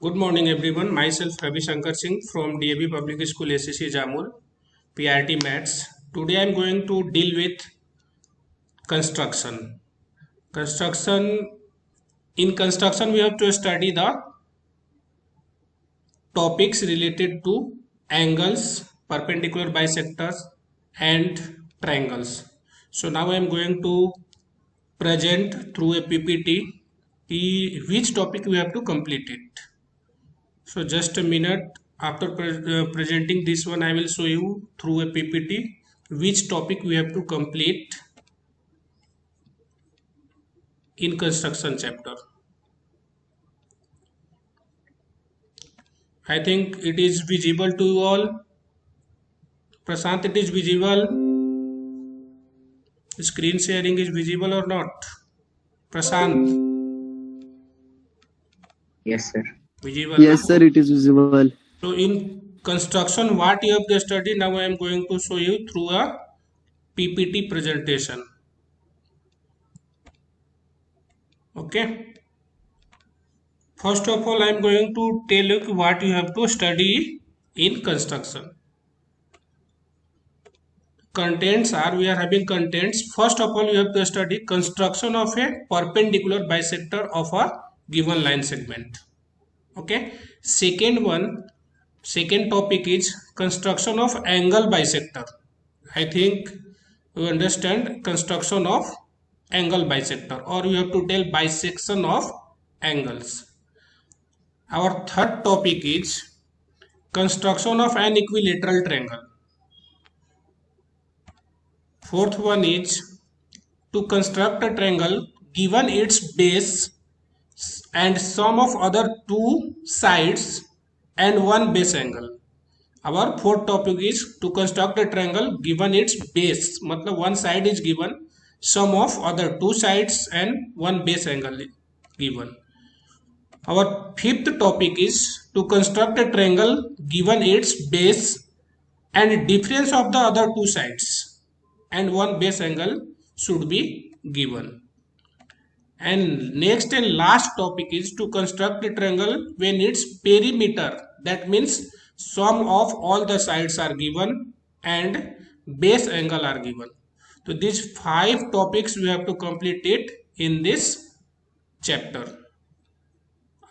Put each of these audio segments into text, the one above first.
Good morning, everyone. Myself Ravi Shankar Singh from DAB Public School SCC Jamul, PRT Maths. Today I am going to deal with construction. Construction. In construction, we have to study the topics related to angles, perpendicular bisectors, and triangles. So now I am going to present through a PPT which topic we have to complete it. So just a minute, after presenting this one, I will show you through a PPT which topic we have to complete in construction chapter. I think it is visible to you all. Prashant, it is visible. Screen sharing is visible or not? Prashant. Yes, sir. Visible. Yes, sir, it is visible. So in construction, what you have to study, now I am going to show you through a PPT presentation. Okay. First of all, I am going to tell you what you have to study in construction. Contents are, we are having contents. First of all, you have to study construction of a perpendicular bisector of a given line segment. Okay. Second topic is construction of angle bisector. I think you understand construction of angle bisector, or you have to tell bisection of angles. Our third topic is construction of an equilateral triangle. Fourth one is to construct a triangle given its base and sum of other two sides and one base angle. Our fourth topic is to construct a triangle given its base, मतलब one side is given, sum of other two sides and one base angle given. Our fifth topic is to construct a triangle given its base and difference of the other two sides and one base angle should be given. And next and last topic is to construct a triangle when its perimeter, that means sum of all the sides are given and base angle are given. So these 5 topics we have to complete it in this chapter.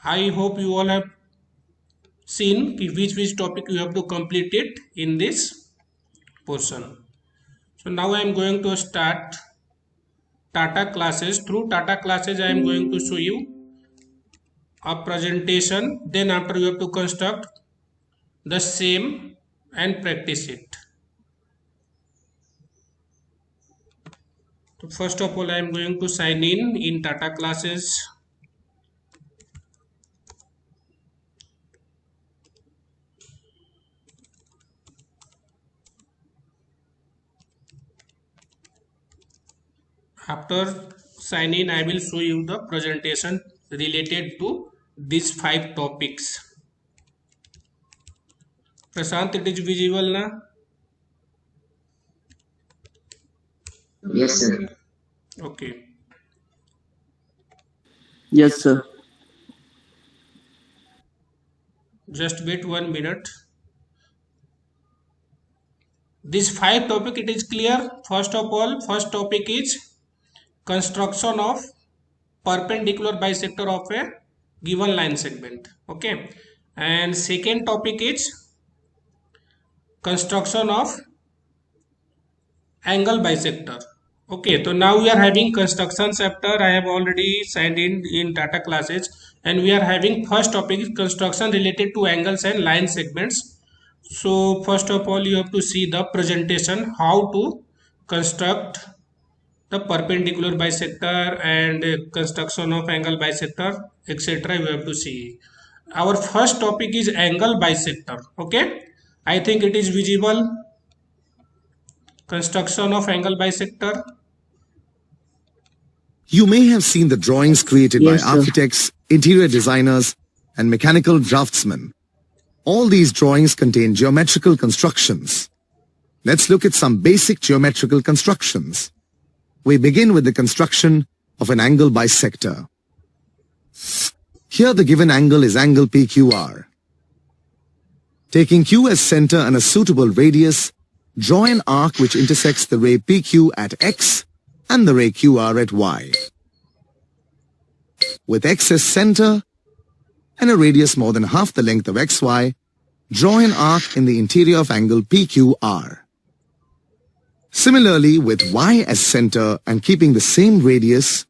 I hope you all have seen which topic you have to complete it in this portion. So now I am going to start Tata classes. Through Tata classes I am going to show you a presentation, then after you have to construct the same and practice it. So first of all I am going to sign in Tata classes. After sign in, I will show you the presentation related to these 5 topics. Prashant, it is visible na? Yes, sir. Okay. Yes, sir. Just wait 1 minute. This 5 topic, it is clear. First of all, first topic is construction of perpendicular bisector of a given line segment. Okay. And second topic is construction of angle bisector. Okay, so now we are having construction chapter. I have already signed in Tata classes, and we are having first topic is construction related to angles and line segments. So first of all you have to see the presentation, how to construct the perpendicular bisector and construction of angle bisector, etc. you have to see. Our first topic is angle bisector. Okay, I think it is visible. Construction of angle bisector. You may have seen the drawings created Yes, by sir. architects, interior designers, and mechanical draftsmen. All these drawings contain geometrical constructions. Let's look at some basic geometrical constructions. We begin with the construction of an angle bisector. Here the given angle is angle PQR. Taking Q as center and a suitable radius, draw an arc which intersects the ray PQ at X and the ray QR at Y. With X as center and a radius more than half the length of XY, draw an arc in the interior of angle PQR. Similarly, with Y as center and keeping the same radius,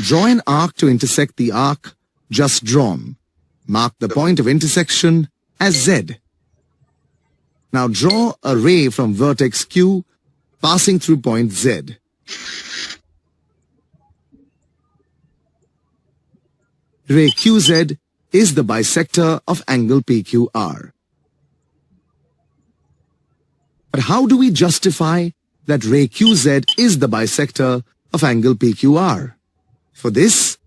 draw an arc to intersect the arc just drawn. Mark the point of intersection as Z. Now draw a ray from vertex Q passing through point Z. Ray QZ is the bisector of angle PQR. But how do we justify that ray QZ is the bisector of angle PQR? For this,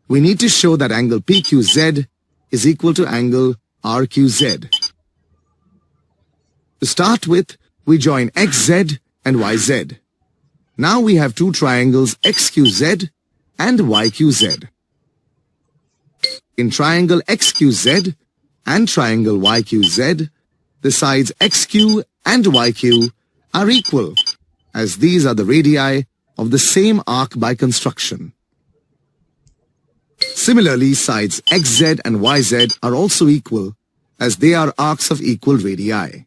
we need to show that angle PQZ is equal to angle RQZ. To start with, we join XZ and YZ. Now we have two triangles XQZ and YQZ. In triangle XQZ and triangle YQZ, the sides XQ and YQ are equal, as these are the radii of the same arc by construction. Similarly, sides XZ and YZ are also equal, as they are arcs of equal radii.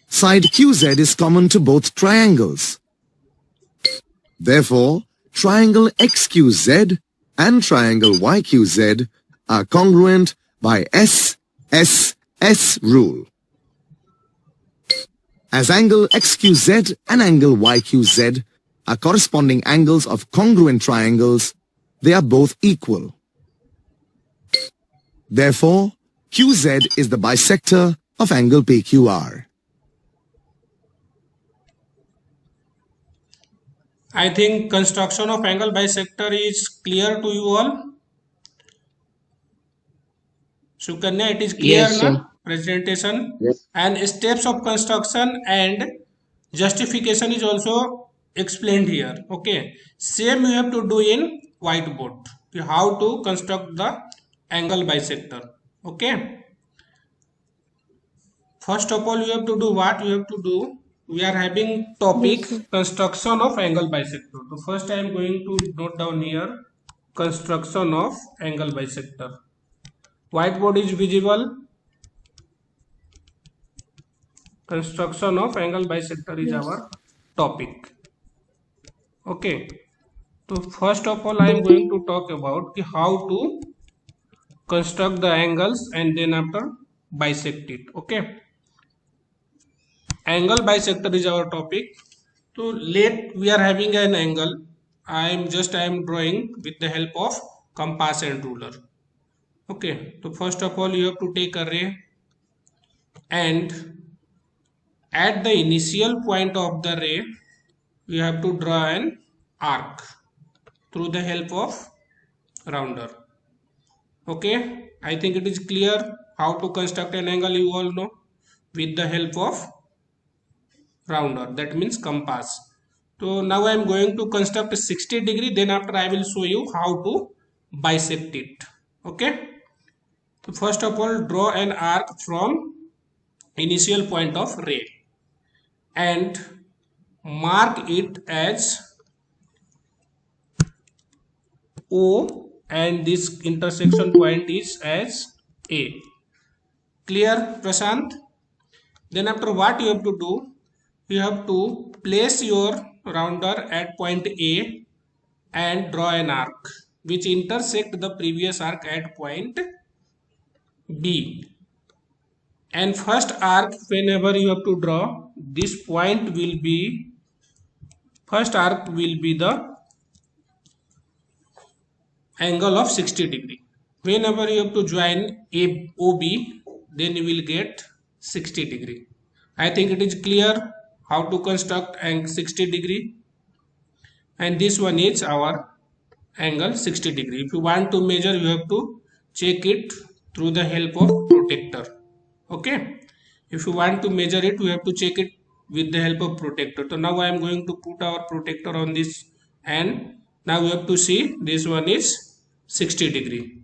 Side QZ is common to both triangles. Therefore, triangle XQZ and triangle YQZ are congruent by S rule. As angle XQZ and angle YQZ are corresponding angles of congruent triangles, they are both equal. Therefore, QZ is the bisector of angle PQR. I think construction of angle bisector is clear to you all. Sukanya, it is clear, Yes, na? sir. Presentation. Yes. And steps of construction and justification is also explained here. Okay. Same you have to do in whiteboard. How to construct the angle bisector. Okay. First of all, you have to do what you have to do. We are having topic construction of angle bisector. So first I am going to note down here construction of angle bisector. Whiteboard is visible. Construction of angle bisector is our topic. Okay. So first of all I am going to talk about how to construct the angles and then after bisect it. Okay. Angle bisector is our topic. So we are having an angle. I am drawing with the help of compass and ruler. Okay. So first of all you have to take a ray and at the initial point of the ray you have to draw an arc through the help of rounder. Okay. I think it is clear how to construct an angle, you all know, with the help of rounder, that means compass. So now I am going to construct a 60 degree, then after I will show you how to bisect it. Okay. So first of all draw an arc from initial point of ray and mark it as O and this intersection point is as A. Clear, Prashant? Then after what you have to do, you have to place your rounder at point A and draw an arc which intersect the previous arc at point B. And first arc, whenever you have to draw, this point will be, first arc will be the angle of 60 degree. Whenever you have to join OB, then you will get 60 degree. I think it is clear how to construct angle 60 degree, and this one is our angle 60 degree. If you want to measure, you have to check it through the help of protractor. Okay. If you want to measure it, you have to check it with the help of protractor. So now I am going to put our protractor on this, and now we have to see this one is 60 degree.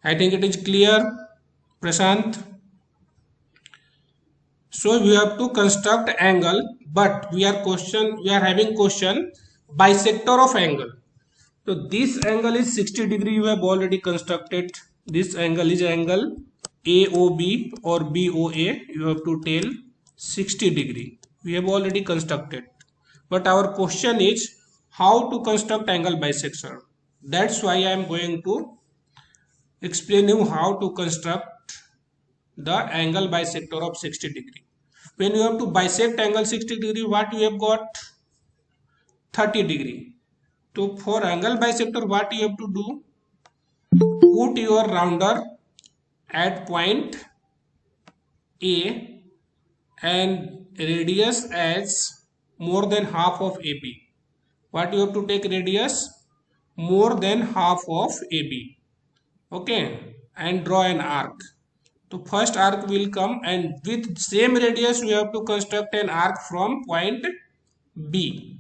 I think it is clear, Prashant. So we have to construct angle, but we are having question bisector of angle. So this angle is 60 degree. You have already constructed. This angle is angle AOB or BOA. You have to tell 60 degree. We have already constructed. But our question is how to construct angle bisector. That's why I am going to explain you how to construct the angle bisector of 60 degree. When you have to bisect angle 60 degree, what you have got? 30 degree. So for angle bisector, what you have to do? Put your rounder at point A and radius as more than half of AB. What you have to take radius? More than half of AB. Okay, and draw an arc. So first arc will come, and with same radius we have to construct an arc from point B.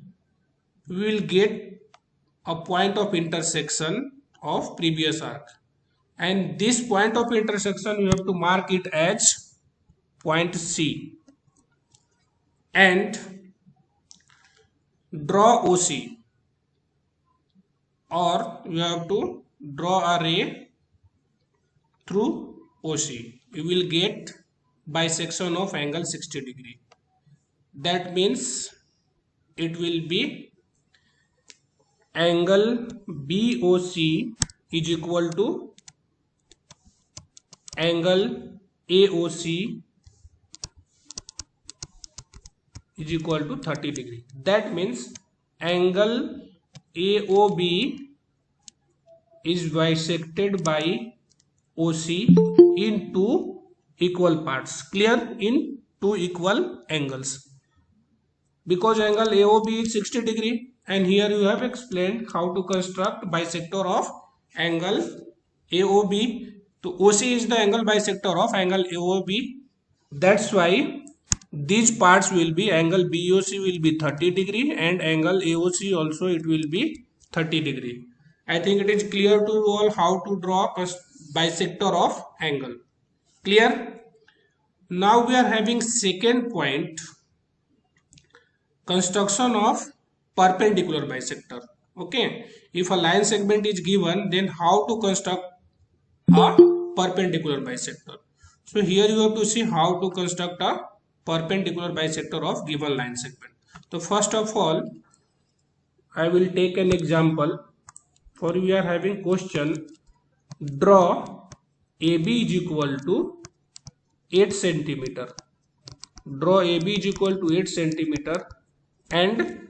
We will get a point of intersection of previous arc, and this point of intersection you have to mark it as point C and draw OC, or you have to draw a ray through OC. You will get bisection of angle 60 degree. That means it will be angle BOC is equal to angle AOC is equal to 30 degree. That means angle AOB is bisected by OC in two equal parts. Clear? In two equal angles. Because angle AOB is 60 degree, and here you have explained how to construct bisector of angle AOB. So OC is the angle bisector of angle AOB. That's why these parts will be angle BOC will be 30 degree and angle AOC also it will be 30 degree. I think it is clear to you all how to draw a bisector of angle. Clear? Now we are having second point, construction of perpendicular bisector. Okay, if a line segment is given, then how to construct a perpendicular bisector. So here you have to see how to construct a perpendicular bisector of given line segment. So first of all, I will take an example. For we are having question, draw AB is equal to 8 centimeter. Draw AB is equal to 8 centimeter and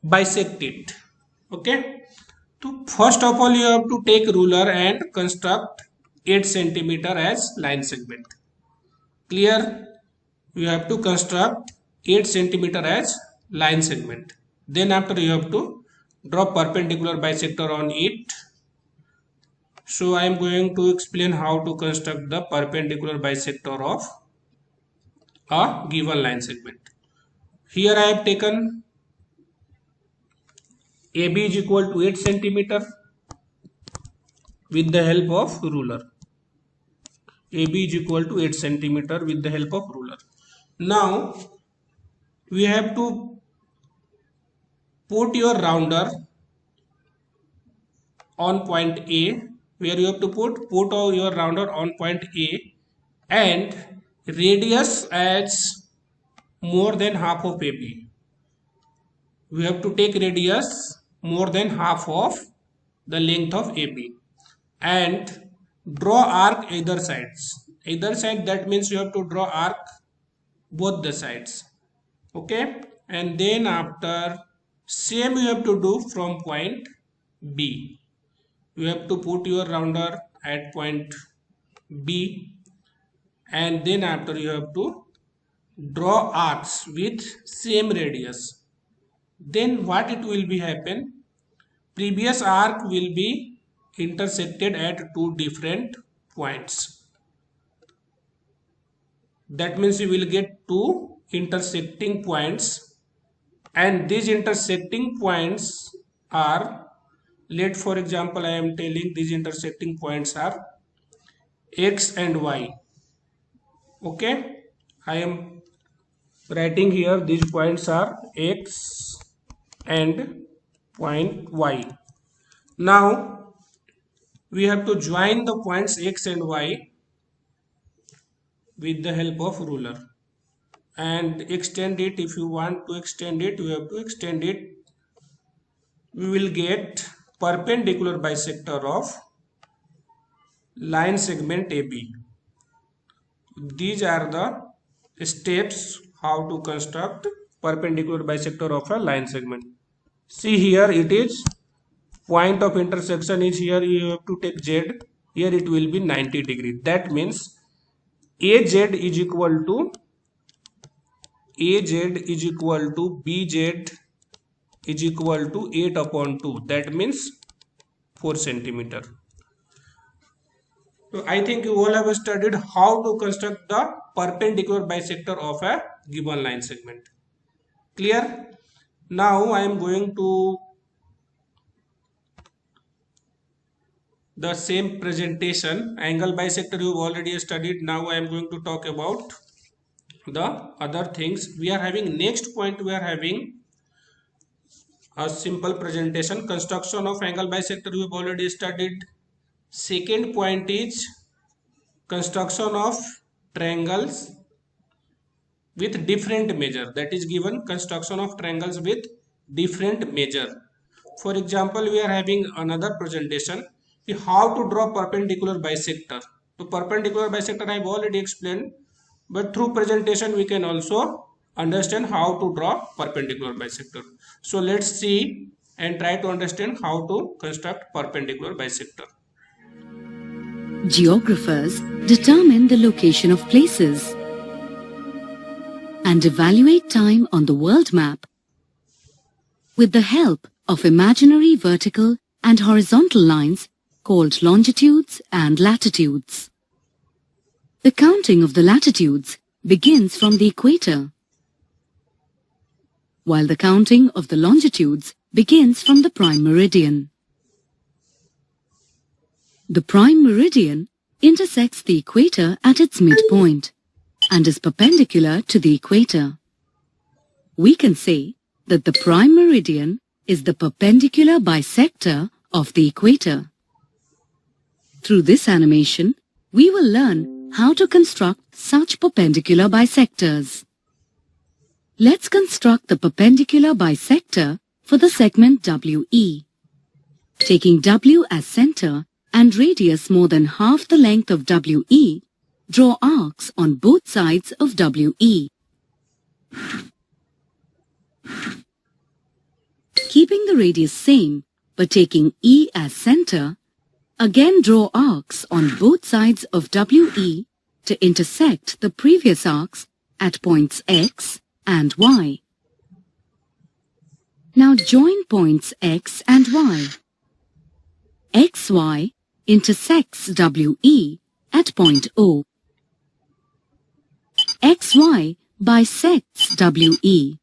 bisect it. Okay. So first of all, you have to take ruler and construct 8 centimeter as line segment. Clear? You have to construct 8 centimeter as line segment. Then after you have to draw perpendicular bisector on it. So I am going to explain how to construct the perpendicular bisector of a given line segment. Here I have taken AB is equal to 8 centimeter with the help of ruler. AB is equal to 8 centimeter with the help of ruler. Now we have to put your rounder on point A, where you have to put your rounder on point A and radius as more than half of AB. We have to take radius more than half of the length of AB and draw arc either sides. Either side, that means you have to draw arc both the sides. Okay, and then after same you have to do from point B. You have to put your rounder at point B and then after you have to draw arcs with same radius. Then what it will be happen? Previous arc will be intersected at two different points. That means you will get two intersecting points, and these intersecting points are, let for example I am telling these intersecting points are x and y. Okay, I am writing here these points are x and point y. Now we have to join the points x and y with the help of ruler and extend it. If you want to extend it, you have to extend it. We will get perpendicular bisector of line segment AB. These are the steps how to construct perpendicular bisector of a line segment. See here, it is point of intersection is here. You have to take Z. Here it will be 90 degree. That means AZ is equal to BZ is equal to 8 upon 2. That means 4 centimeter. So I think you all have studied how to construct the perpendicular bisector of a given line segment. Clear? Now I am going to the same presentation. Angle bisector you have already studied. Now I am going to talk about the other things. We are having next point, we are having a simple presentation. Construction of angle bisector you have already studied. Second point is construction of triangles with different measure. That is given construction of triangles with different measure. For example, we are having another presentation. How to draw perpendicular bisector. So perpendicular bisector I have already explained, but through presentation we can also understand how to draw perpendicular bisector. So let's see and try to understand how to construct perpendicular bisector. Geographers determine the location of places and evaluate time on the world map with the help of imaginary vertical and horizontal lines called longitudes and latitudes. The counting of the latitudes begins from the equator, while the counting of the longitudes begins from the prime meridian. The prime meridian intersects the equator at its midpoint and is perpendicular to the equator. We can say that the prime meridian is the perpendicular bisector of the equator. Through this animation, we will learn how to construct such perpendicular bisectors. Let's construct the perpendicular bisector for the segment WE. Taking W as center and radius more than half the length of WE, draw arcs on both sides of WE. Keeping the radius same, but taking E as center, again draw arcs on both sides of WE to intersect the previous arcs at points X and Y. Now join points X and Y. XY intersects WE at point O. XY bisects WE.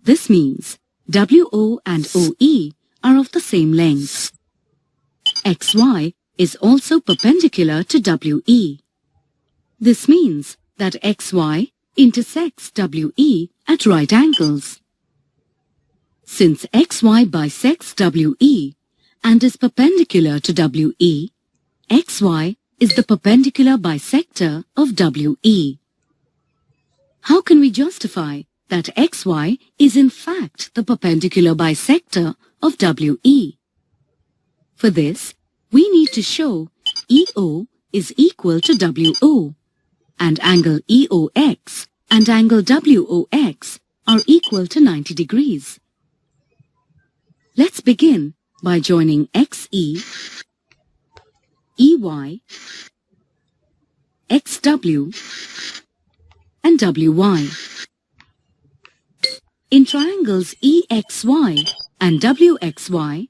This means WO and OE are of the same length. XY is also perpendicular to WE. This means that XY intersects WE at right angles. Since XY bisects WE and is perpendicular to WE, XY is the perpendicular bisector of WE. How can we justify that XY is in fact the perpendicular bisector of WE? For this, we need to show EO is equal to WO, and angle EOX and angle WOX are equal to 90 degrees. Let's begin by joining XE, EY, XW, and WY. In triangles EXY and WXY,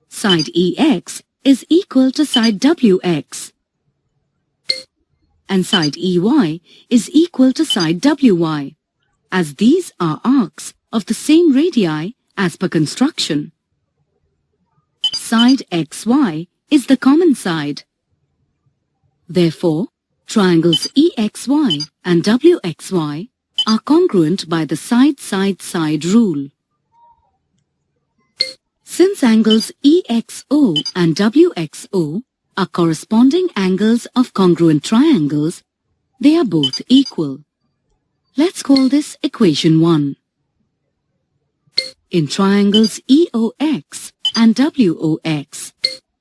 side EX is equal to side WX, and side EY is equal to side WY, as these are arcs of the same radii as per construction. Side XY is the common side, Therefore, triangles EXY and WXY are congruent by the side-side-side rule. Since angles EXO and WXO are corresponding angles of congruent triangles, they are both equal. Let's call this equation 1. In triangles EOX and WOX,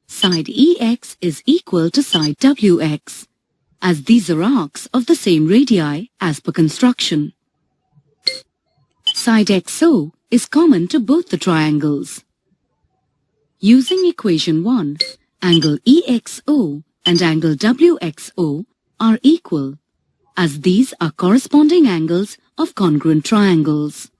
side EX is equal to side WX, as these are arcs of the same radii as per construction. Side XO is common to both the triangles. Using equation 1, angle EXO and angle WXO are equal, as these are corresponding angles of congruent triangles.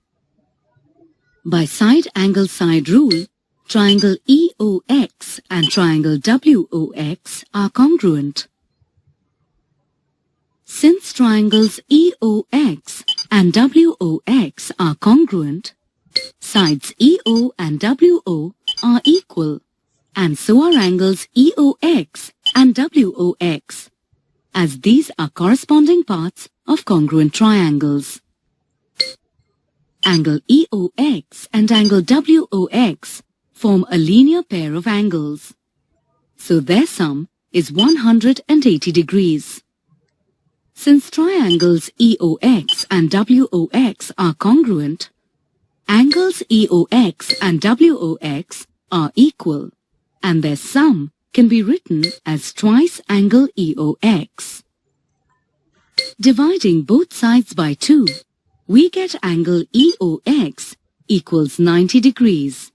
By side-angle-side rule, triangle EOX and triangle WOX are congruent. Since triangles EOX and WOX are congruent, sides EO and WO are equal, and so are angles EOX and WOX, as these are corresponding parts of congruent triangles. Angle EOX and angle WOX form a linear pair of angles, so their sum is 180 degrees. Since triangles EOX and WOX are congruent, angles EOX and WOX are equal, and their sum can be written as twice angle EOX. Dividing both sides by 2, we get angle EOX equals 90 degrees.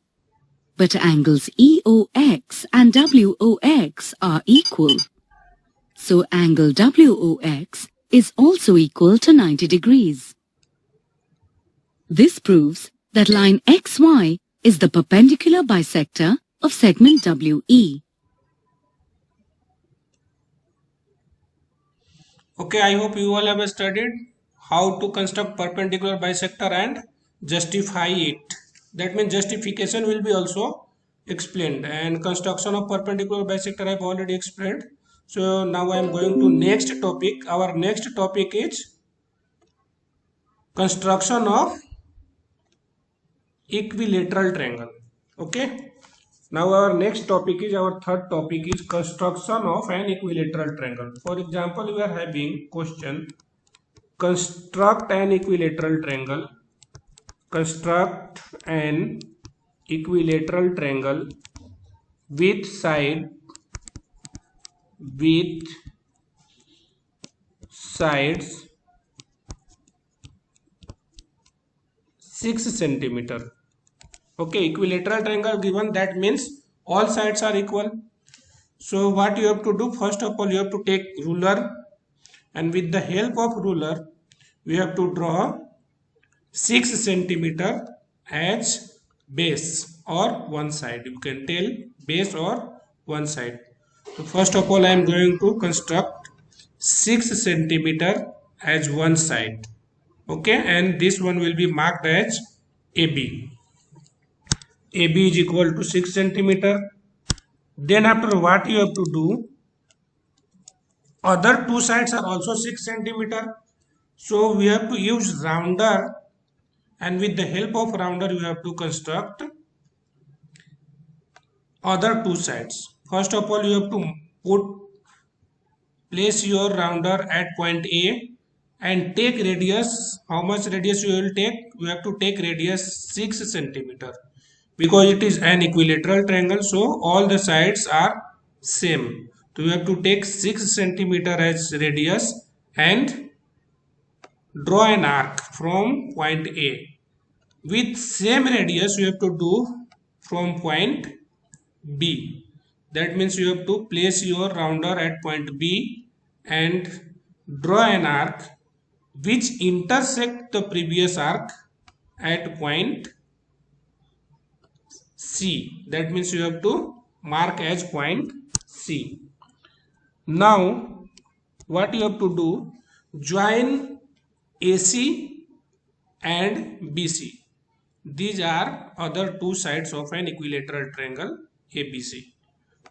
But angles EOX and WOX are equal, so angle WOX is also equal to 90 degrees. This proves that line XY is the perpendicular bisector of segment WE. Okay, I hope you all have studied how to construct perpendicular bisector and justify it. That means justification will be also explained, and construction of perpendicular bisector I have already explained. So now I am going to next topic. Our next topic is construction of equilateral triangle. Okay. Now our next topic is, our third topic is construction of an equilateral triangle. For example, we are having question, construct an equilateral triangle. Construct an equilateral triangle with sides 6 centimeter. Okay, equilateral triangle given, that means all sides are equal. So what you have to do, first of all you have to take ruler, and with the help of ruler we have to draw 6 centimeter as base or one side. You can tell base or one side. So first of all I am going to construct 6 centimeter as one side. Okay, and this one will be marked as AB. AB is equal to 6 centimeter. Then after, what you have to do, other two sides are also 6 centimeter. So we have to use rounder, and with the help of rounder you have to construct other two sides. First of all you have to place your rounder at point A and take radius. How much radius you will take? You have to take radius 6 centimeter. Because it is an equilateral triangle, so all the sides are same. So you have to take 6 centimeter as radius and draw an arc from point A. With same radius you have to do from point B. That means you have to place your rounder at point B and draw an arc which intersect the previous arc at point C. That means you have to mark as point C. Now what you have to do, join AC and BC. These are other two sides of an equilateral triangle ABC.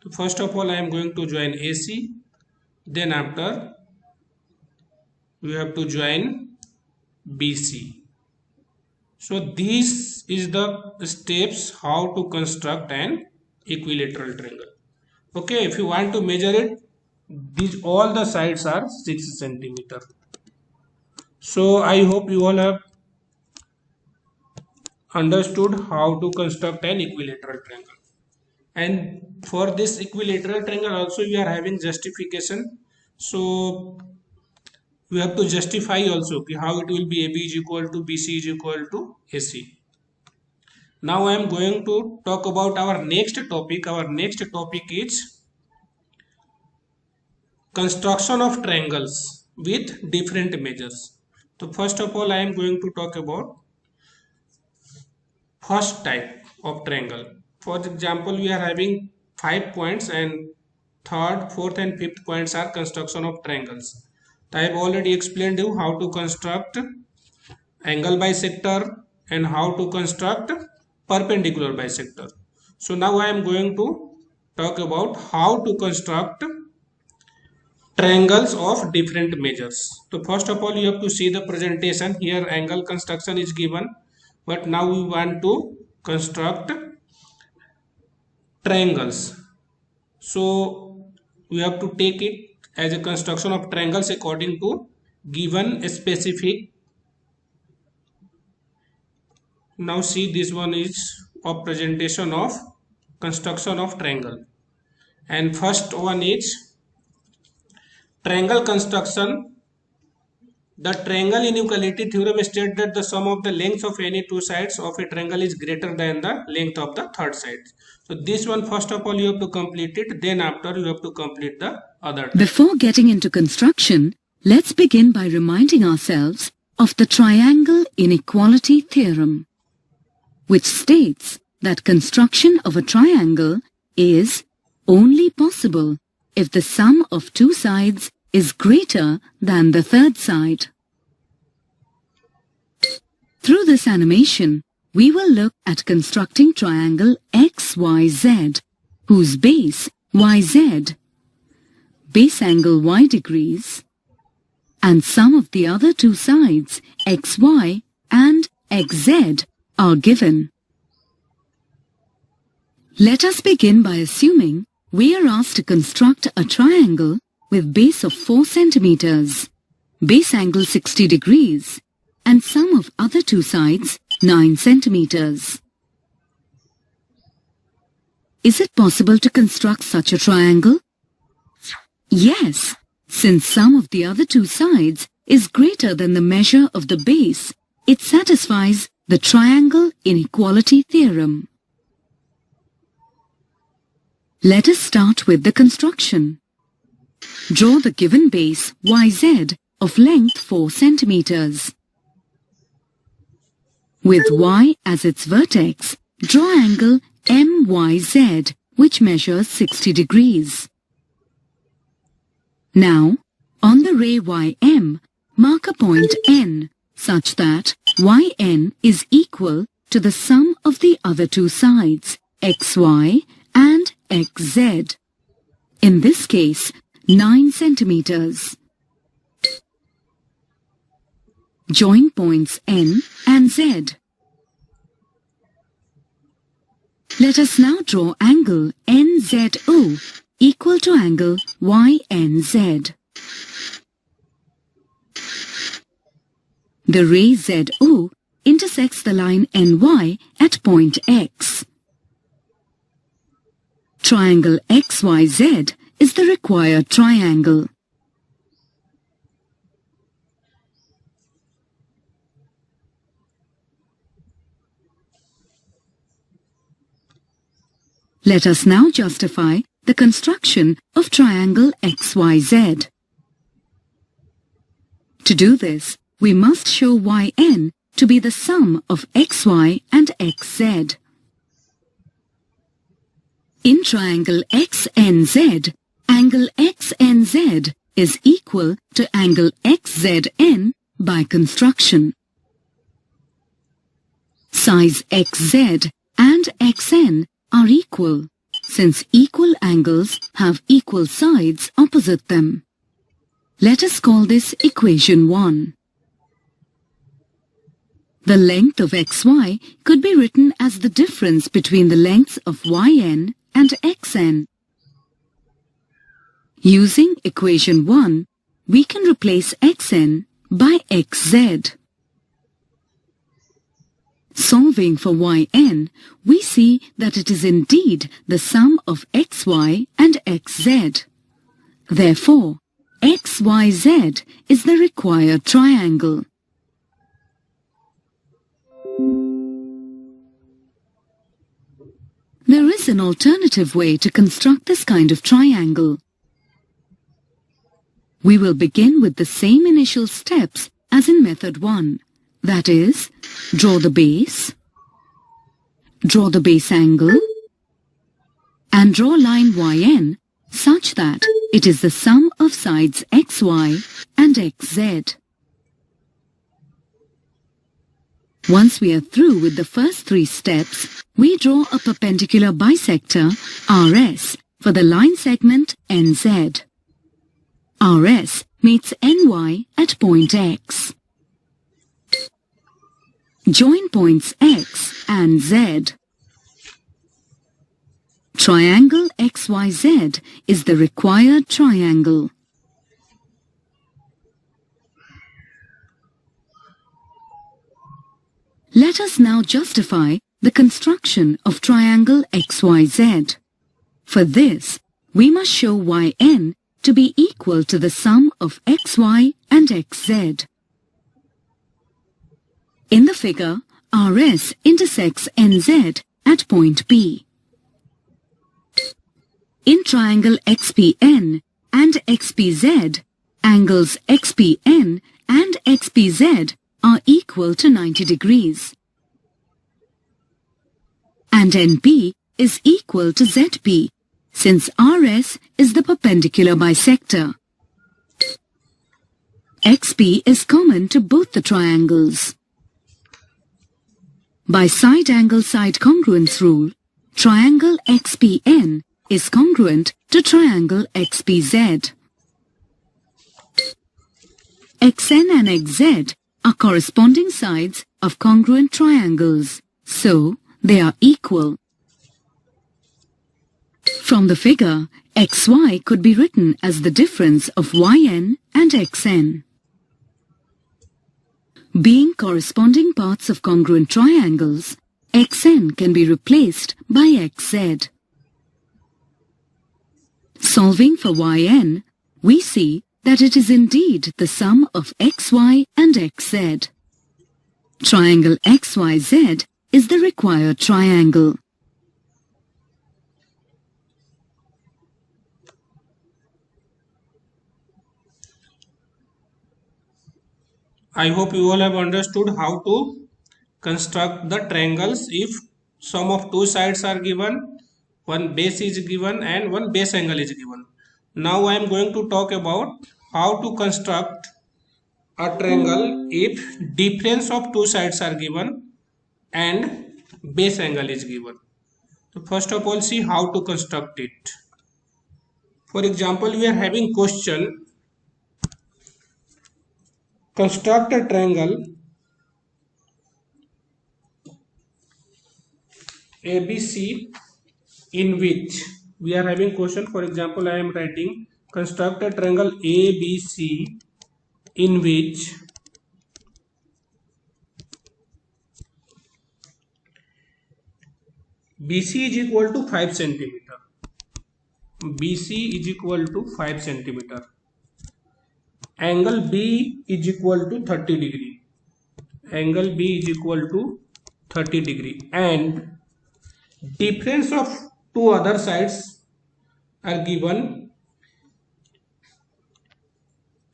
So first of all I am going to join AC. Then after we have to join BC. So this is the steps how to construct an equilateral triangle. Okay, if you want to measure it, these all the sides are 6 centimeter. So I hope you all have understood how to construct an equilateral triangle. And for this equilateral triangle also we are having justification. So we have to justify also how it will be AB is equal to BC is equal to AC. Now I am going to talk about our next topic. Our next topic is construction of triangles with different measures. So first of all I am going to talk about first type of triangle. For example, we are having 5 points and third, fourth and fifth points are construction of triangles. I have already explained you how to construct angle bisector and how to construct perpendicular bisector. So now I am going to talk about how to construct triangles of different measures. So first of all you have to see the presentation. Here angle construction is given, but now we want to construct triangles. So we have to take it as a construction of triangles according to given specific. Now see, this one is a presentation of construction of triangle, and first one is triangle construction. The triangle inequality theorem states that the sum of the lengths of any two sides of a triangle is greater than the length of the third side. So this one first of all you have to complete it, then after you have to complete the other. Before getting into construction, let's begin by reminding ourselves of the triangle inequality theorem, which states that construction of a triangle is only possible if the sum of two sides is greater than the third side. Through this animation, we will look at constructing triangle XYZ, whose base YZ, base angle Y degrees, and sum of the other two sides XY and XZ are given. Let us begin by assuming we are asked to construct a triangle with base of 4 centimeters, base angle 60 degrees, and sum of other two sides 9 centimeters. Is it possible to construct such a triangle? Yes, since sum of the other two sides is greater than the measure of the base, it satisfies the triangle inequality theorem. Let us start with the construction. Draw the given base YZ of length 4 centimeters. With Y as its vertex, draw angle MYZ, which measures 60 degrees. Now, on the ray YM, mark a point N, such that YN is equal to the sum of the other two sides, XY and XZ. In this case, 9 centimeters. Join points N and Z. Let us now draw angle NZO equal to angle YNZ. The ray ZO intersects the line NY at point X. Triangle XYZ is the required triangle. Let us now justify the construction of triangle XYZ. To do this, we must show YN to be the sum of XY and XZ. In triangle XNZ, angle XNZ is equal to angle XZN by construction. Size XZ and XN are equal, since equal angles have equal sides opposite them. Let us call this equation 1. The length of xy could be written as the difference between the lengths of yn and xn. Using equation 1, we can replace xn by xz. Solving for yn, we see that it is indeed the sum of xy and xz. Therefore, xyz is the required triangle. There is an alternative way to construct this kind of triangle. We will begin with the same initial steps as in method 1. That is, draw the base angle, and draw line yn such that it is the sum of sides xy and xz. Once we are through with the first 3 steps, we draw a perpendicular bisector RS for the line segment NZ. RS meets NY at point X. Join points X and Z. Triangle XYZ is the required triangle. Let us now justify the construction of triangle XYZ. For this, we must show yn to be equal to the sum of xy and xz. In the figure, RS intersects NZ at point B. In triangle XPN and XPZ, angles XPN and XPZ are equal to 90 degrees. And NP is equal to ZP, since RS is the perpendicular bisector. XP is common to both the triangles. By side-angle side congruence rule, triangle XPN is congruent to triangle XPZ. XN and XZ are corresponding sides of congruent triangles, so they are equal. From the figure, XY could be written as the difference of YN and XN. Being corresponding parts of congruent triangles, XN can be replaced by XZ. Solving for YN, we see that it is indeed the sum of XY and XZ. Triangle XYZ is the required triangle. I hope you all have understood how to construct the triangles if sum of 2 sides are given, one base is given and one base angle is given. Now I am going to talk about how to construct a triangle if difference of 2 sides are given and base angle is given. So first of all, see how to construct it. For example, we are having question, construct a triangle ABC in which we are having question. For example, I am writing construct a triangle ABC in which BC is equal to 5 centimeter. BC is equal to 5 centimeter. Angle B is equal to 30 degree. Angle B is equal to 30 degree. And difference of 2 other sides are given.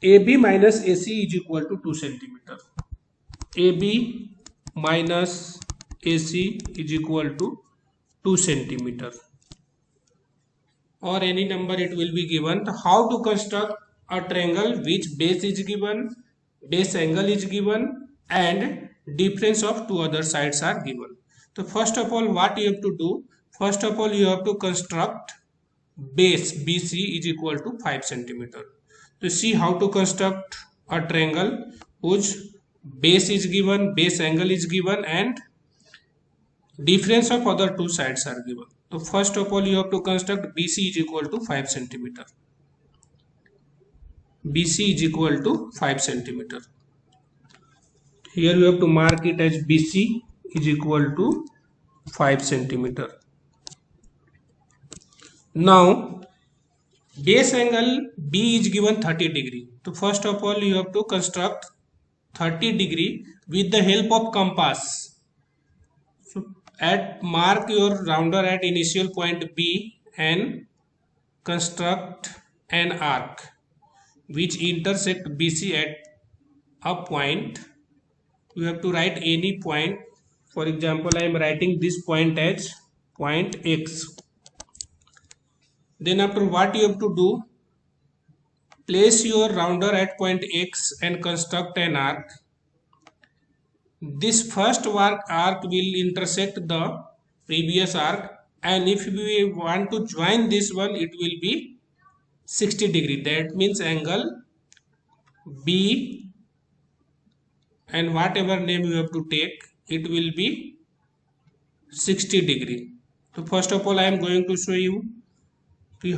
AB minus AC is equal to 2 centimeter. AB minus AC is equal to 2 centimeter. Or any number it will be given. How to construct a triangle which base is given, base angle is given and difference of 2 other sides are given. So first of all, what you have to do? First of all, you have to construct base BC is equal to 5 centimeter. To see how to construct a triangle whose base is given, base angle is given, and difference of other two sides are given. So first of all, you have to construct BC is equal to 5 centimeter. BC is equal to 5 centimeter. Here you have to mark it as BC is equal to 5 centimeter. Now base angle B is given 30 degree. So first of all, you have to construct 30 degree with the help of compass. So mark your rounder at initial point B and construct an arc which intersect BC at a point. You have to write any point. For example, I am writing this point as point X. Then after, what you have to do, place your rounder at point X and construct an arc. This first arc will intersect the previous arc, and if we want to join this one, it will be 60 degree. That means angle B, and whatever name you have to take, it will be 60 degree. So first of all, I am going to show you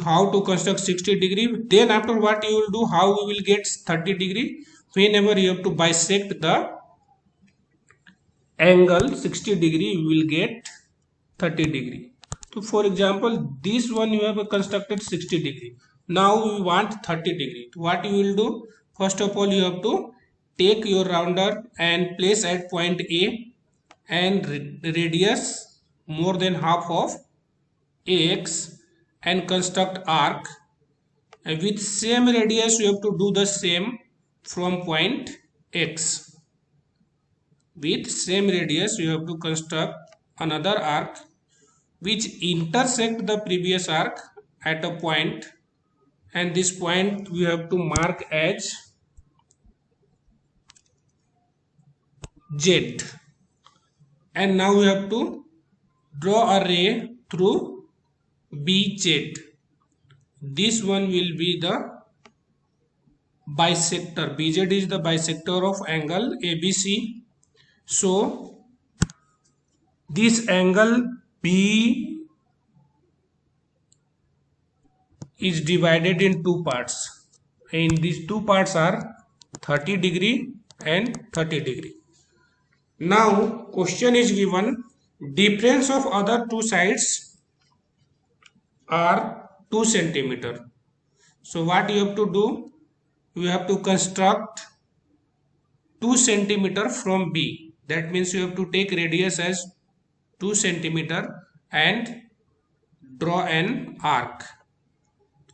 how to construct 60 degree. Then after, what you will do, how we will get 30 degree. Whenever you have to bisect the angle 60 degree, you will get 30 degree. So for example, this one you have constructed 60 degree. Now we want 30 degree. What you will do, first of all, you have to take your rounder and place at point A and radius more than half of AX and construct arc, and with same radius you have to do the same from point X. With same radius you have to construct another arc which intersect the previous arc at a point, and this point we have to mark as Z. And now we have to draw a ray through BZ. This one will be the bisector. BZ is the bisector of angle ABC. So this angle B is divided in two parts, and these two parts are 30 degree and 30 degree. Now question is given, difference of other two sides are 2 centimeter. So what you have to do, you have to construct 2 centimeter from B. That means you have to take radius as 2 centimeter and draw an arc.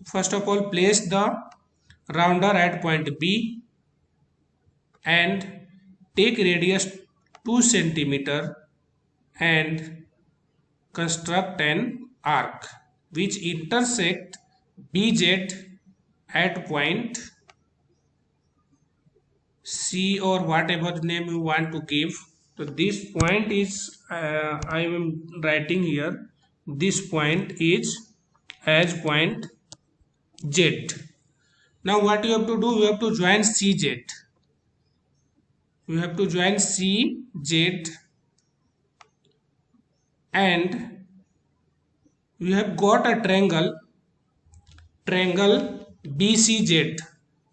First of all, place the rounder at point B and take radius 2 centimeter and construct an arc which intersect BZ at point C, or whatever name you want to give. So this point is I am writing here, this point is as point Z. Now what you have to do, you have to join CZ. You have to join CZ, and we have got a triangle BCZ,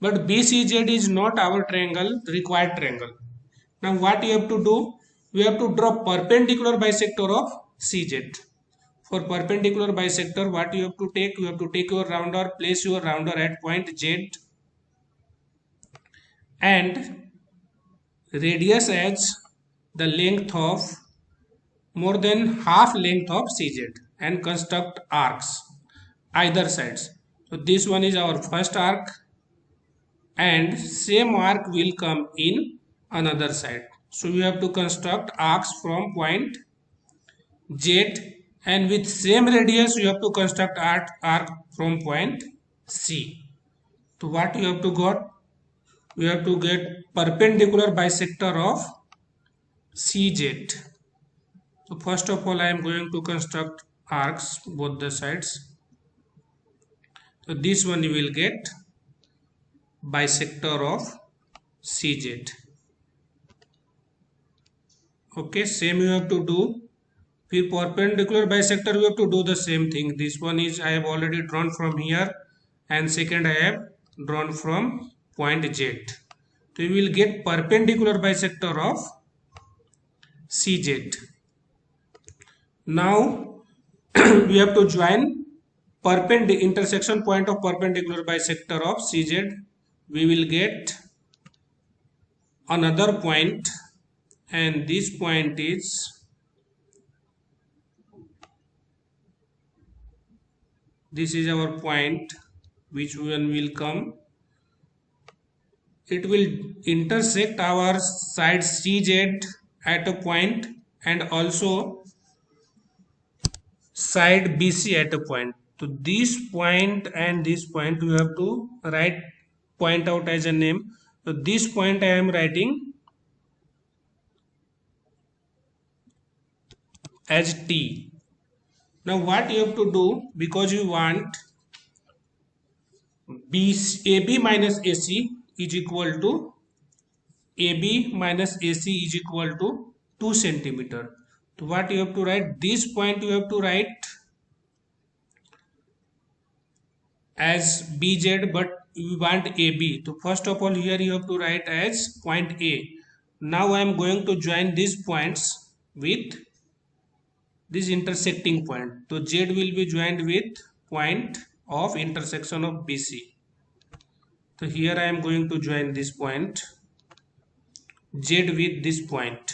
but BCZ is not our required triangle. Now what you have to do, we have to draw perpendicular bisector of CZ. For perpendicular bisector, what you have to take, you have to take your rounder, place your rounder at point Z and radius as the length of more than half length of CZ and construct arcs either sides. So this one is our first arc, and same arc will come in another side. So we have to construct arcs from point Z, and with same radius you have to construct arc from point C. So what you have to got? We have to get perpendicular bisector of CZ. So first of all, I am going to construct arcs both the sides. So this one you will get bisector of CZ. Okay, same you have to do. फिर perpendicular bisector you have to do the same thing. This one is I have already drawn from here, and second I have drawn from point Z. So we will get perpendicular bisector of CZ. Now we have to join intersection point of perpendicular bisector of CZ. We will get another point, and this point is our point, which one will come. It will intersect our side CZ at a point and also side BC at a point. So this point and this point we have to point out as a name. So this point I am writing as T. Now what you have to do, because you want AB minus AC is equal to AB minus AC is equal to 2 centimeter. So what you have to write, this point you have to write as BZ, but we want AB. So first of all here you have to write as point A. Now I am going to join these points with this intersecting point. So Z will be joined with point of intersection of BC. So here I am going to join this point Z with this point.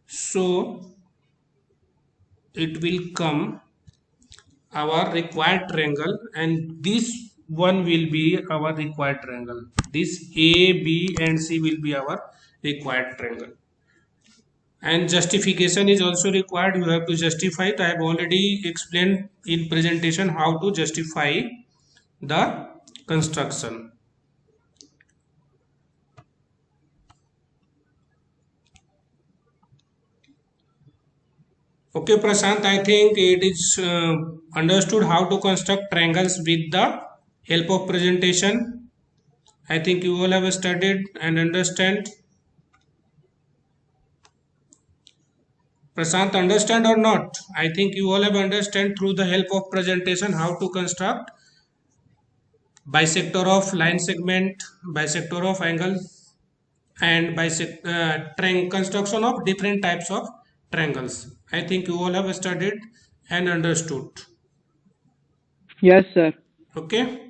So it will come our required triangle, and this one will be our required triangle. This A, B and C will be our required triangle. And justification is also required. You have to justify it. I have already explained in presentation how to justify the construction. Okay, Prashant, I think it is understood how to construct triangles with the help of presentation. I think you all have studied and understand. Prashant, understand or not? I think you all have understand through the help of presentation how to construct bisector of line segment, bisector of angle, and construction of different types of triangles. I think you all have studied and understood. Yes, sir. Okay.